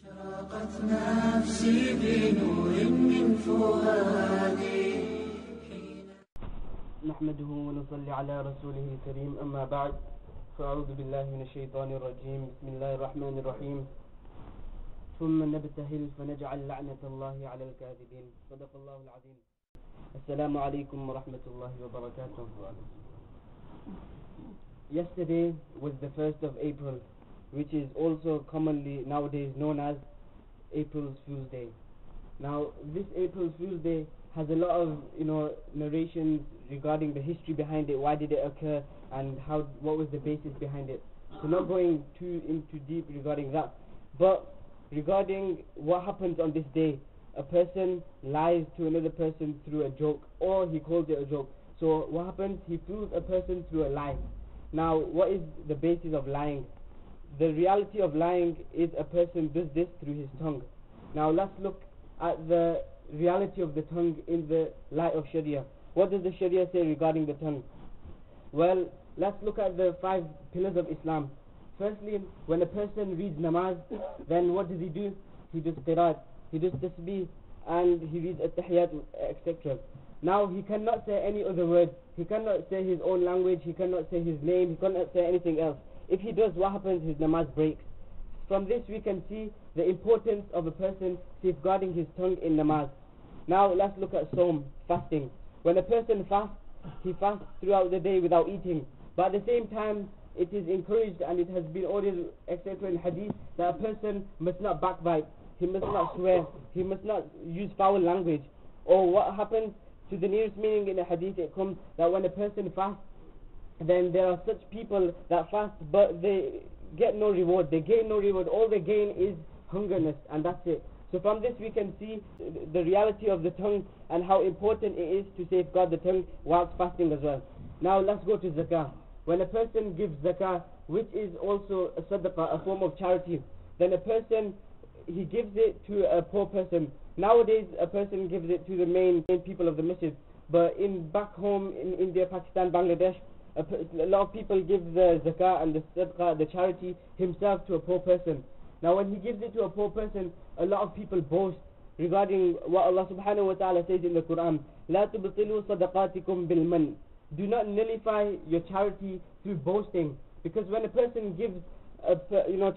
أشرقت نفسي بنور من فؤادي. نحمده ونصلي على رسوله الكريم، أما بعد، فأعوذ بالله من الشيطان الرجيم. بسم الله الرحمن الرحيم. ثم نبتهل فنجعل لعنة الله على الكاذبين. صدق الله العظيم. السلام عليكم ورحمة الله وبركاته. Yesterday was the 1st of April, which is also commonly nowadays known as April Fool's Day. Now, this April Fool's Day has a lot of narrations regarding the history behind it. Why did it occur, and what was the basis behind it? So, not going into deep regarding that, but regarding what happens on this day. A person lies to another person through a joke, or he calls it a joke. So what happens? He fools a person through a lie. Now, what is the basis of lying? The reality of lying is a person does this through his tongue. Now let's look at the reality of the tongue in the light of Sharia. What does the Sharia say regarding the tongue? Well, let's look at the 5 pillars of Islam. Firstly, when a person reads namaz, then what does he do? He does qiraat, he does tasbih, and he reads at-tahiyyat, etc. Now, he cannot say any other word. He cannot say his own language. He cannot say his name. He cannot say anything else. If he does, what happens? His namaz breaks. From this, we can see the importance of a person safeguarding his tongue in namaz. Now, let's look at Sawm, fasting. When a person fasts, he fasts throughout the day without eating. But at the same time, it is encouraged and it has been ordered, etc. in hadith, that a person must not backbite. He must not swear. He must not use foul language. Or what happens? To the nearest meaning in the hadith, it comes that when a person fasts, then there are such people that fast, but they get no reward. They gain no reward. All they gain is hungerness, and that's it. So from this we can see the reality of the tongue and how important it is to safeguard the tongue whilst fasting as well. Now let's go to zakah. When a person gives zakah, which is also a sadaqah, a form of charity, then a person, he gives it to a poor person. Nowadays, a person gives it to the main people of the masjid. But back home in India, Pakistan, Bangladesh, a lot of people give the zakah and the sadaqah, the charity, himself to a poor person. Now, when he gives it to a poor person, a lot of people boast regarding what Allah subhanahu wa ta'ala says in the Quran. لا تبطلوا صدقاتكم بالمن. Do not nullify your charity through boasting. Because when a person gives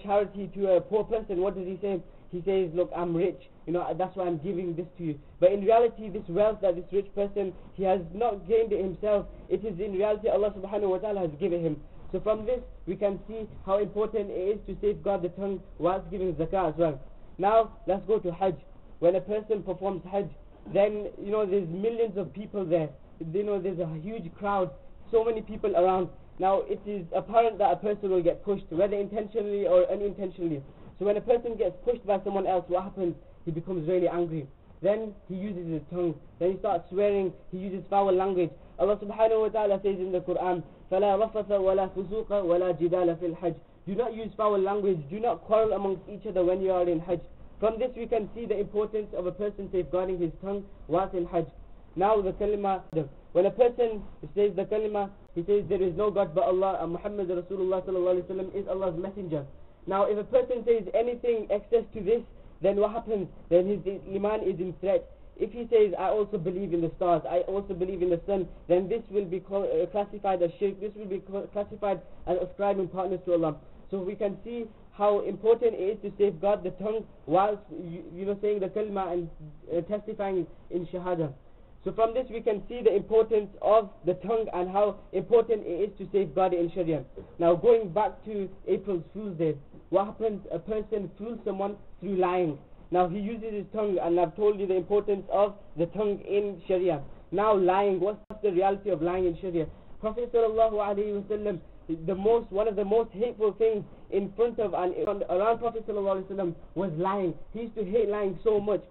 charity to a poor person, what does he say? He says, look, I'm rich, that's why I'm giving this to you. But in reality, this wealth that this rich person, he has not gained it himself. It is in reality Allah subhanahu wa ta'ala has given him. So from this, we can see how important it is to safeguard the tongue whilst giving zakah as well. Now, let's go to Hajj. When a person performs Hajj, then, there's millions of people there. There's a huge crowd, so many people around. Now, it is apparent that a person will get pushed, whether intentionally or unintentionally. So when a person gets pushed by someone else, what happens? He becomes really angry. Then he uses his tongue. Then he starts swearing. He uses foul language. Allah subhanahu wa ta'ala says in the Quran, فَلَا رَفَثَ وَلَا فُسُوقَ وَلَا جِدَالَ فِي الْحَجِّ. Do not use foul language. Do not quarrel amongst each other when you are in Hajj. From this we can see the importance of a person safeguarding his tongue whilst in Hajj. Now the kalima. When a person says the kalima, he says there is no God but Allah and Muhammad Rasulullah sallallahu alaihi wasallam is Allah's messenger. Now, if a person says anything excess to this, then what happens? Then his iman is in threat. If he says, I also believe in the stars, I also believe in the sun, then this will be classified as shirk. This will be classified as ascribing partners to Allah. So we can see how important it is to safeguard the tongue whilst saying the kalma and testifying in shahada. So from this we can see the importance of the tongue and how important it is to safeguard it in Sharia. Now going back to April Fool's Day, what happens? A person fools someone through lying. Now he uses his tongue, and I've told you the importance of the tongue in Sharia. Now lying, what's the reality of lying in Sharia? Prophet sallallahu alaihi wasallam, one of the most hateful things in front of and around Prophet sallallahu alaihi wasallam was lying. He used to hate lying so much.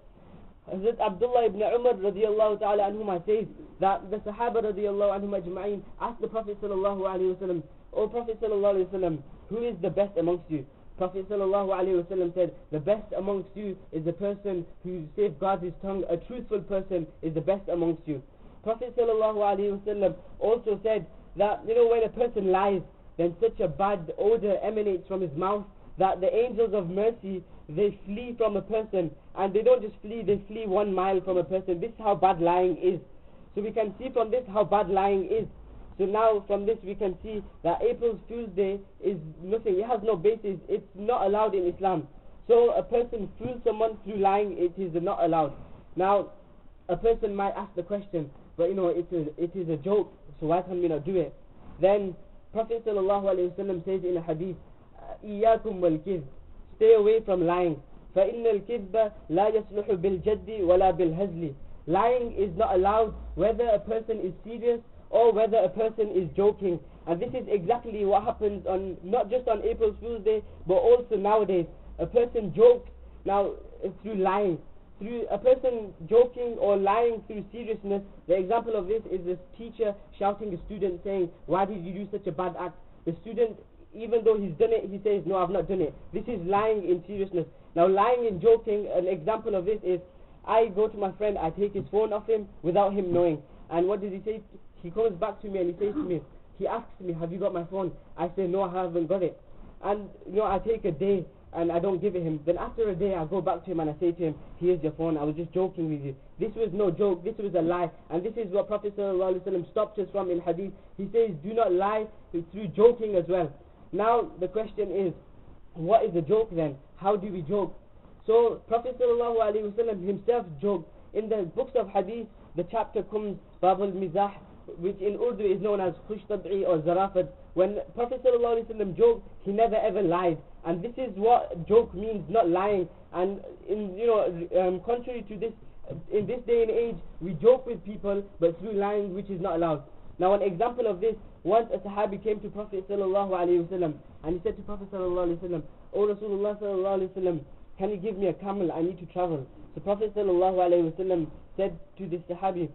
Hazrat Abdullah ibn Umar radiyallahu ta'ala anhuma says that the Sahaba radiyallahu anhum ajma'in asked the Prophet sallallahu alayhi wa sallam, O Prophet sallallahu alayhi wa sallam, who is the best amongst you? Prophet sallallahu alayhi wa sallam said, the best amongst you is the person who safeguards his tongue. A truthful person is the best amongst you. Prophet sallallahu alayhi wa sallam also said that, when a person lies, then such a bad odor emanates from his mouth that the angels of mercy, they flee from a person, and they don't just flee, they flee 1 mile from a person. This is how bad lying is. So we can see from this how bad lying is. So now from this we can see that April Fool's Day is nothing, it has no basis, it's not allowed in Islam. So a person fools someone through lying, it is not allowed. Now a person might ask the question, but it is a joke, so why can we not do it? Then Prophet ﷺ says in a hadith, إِيَّاكُمْ وَالْكِذْبِ, stay away from lying. فَإِنَّ الْكِذْبَ لَا يَصْلُحُ بِالْجَدِّ وَلَا بِالْهَزْلِ. Lying is not allowed whether a person is serious or whether a person is joking. And this is exactly what happens not just on April Fool's Day, but also nowadays. A person jokes now through lying. Through a person joking or lying through seriousness. The example of this is this teacher shouting a student saying, why did you do such a bad act? The student, even though he's done it, he says, no, I've not done it. This is lying in seriousness. Now lying in joking, an example of this is, I go to my friend, I take his phone off him without him knowing. And what does he say? He comes back to me and he says to me, he asks me, have you got my phone? I say, no, I haven't got it. And I take a day and I don't give it him. Then after a day I go back to him and I say to him, here's your phone, I was just joking with you. This was no joke, this was a lie. And this is what Prophet ﷺ stopped us from in hadith. He says, do not lie through joking as well. Now the question is, what is a joke then? How do we joke? So Prophet ﷺ himself joked. In the books of hadith, the chapter comes, Bab al-Mizah, which in Urdu is known as Khush Tab'i or Zarafat. When Prophet ﷺ joked, he never ever lied. And this is what joke means, not lying. And contrary to this, in this day and age, we joke with people, but through lying, which is not allowed. Now an example of this, once a Sahabi came to Prophet ﷺ, and he said to Prophet ﷺ, O Rasulullah ﷺ, can you give me a camel? I need to travel. So Prophet ﷺ said to this Sahabi,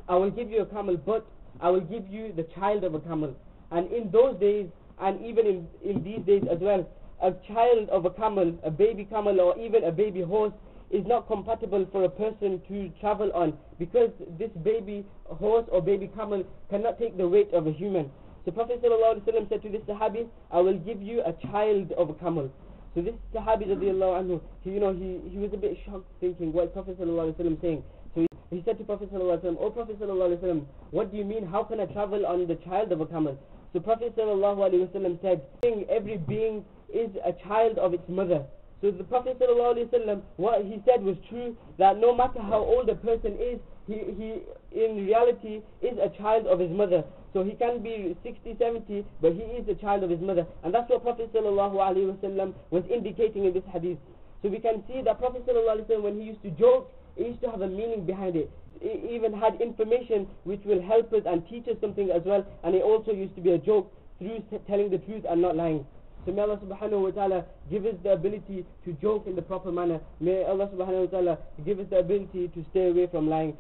I will give you a camel, but I will give you the child of a camel. And in those days, and even in these days as well, a child of a camel, a baby camel, or even a baby horse is not compatible for a person to travel on, because this baby horse or baby camel cannot take the weight of a human. So Prophet ﷺ said to this Sahabi, I will give you a child of a camel. So this Sahabi radiallahu anhu, he was a bit shocked, thinking, what is Prophet ﷺ saying? So he said to Prophet ﷺ, O Prophet ﷺ, what do you mean, how can I travel on the child of a camel? So Prophet ﷺ said, every being is a child of its mother. So the Prophet ﷺ, what he said was true, that no matter how old a person is, he in reality is a child of his mother. So he can be 60, 70, but he is a child of his mother. And that's what Prophet ﷺ was indicating in this hadith. So we can see that Prophet ﷺ, when he used to joke, it used to have a meaning behind it. It even had information which will help us and teach us something as well. And it also used to be a joke through telling the truth and not lying. So may Allah subhanahu wa ta'ala give us the ability to joke in the proper manner. May Allah subhanahu wa ta'ala give us the ability to stay away from lying.